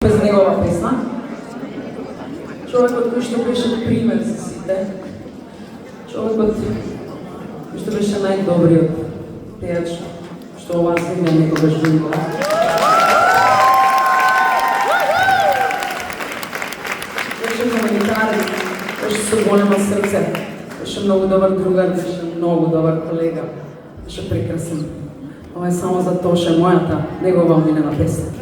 Без негова песна. Човекот кој што беше пример за сите. Човекот кој што беше најдобриот пејач што оваа земја некогаш видела. Беше хуманитарец, беше со големо срце, беше многу добар другар, беше многу добар колега, беше прекрасен. Ова е само за Тоше, мојата, негова омилена песна.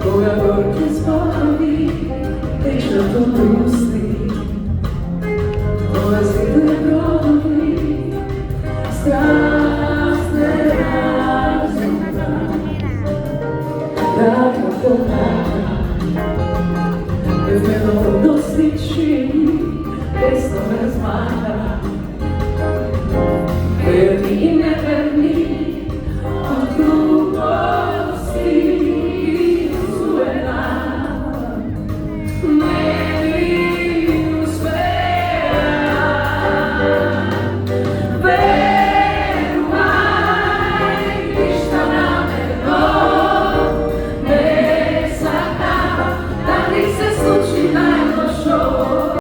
Кога горки споми, течното пусти, полазите брови, страстне разума.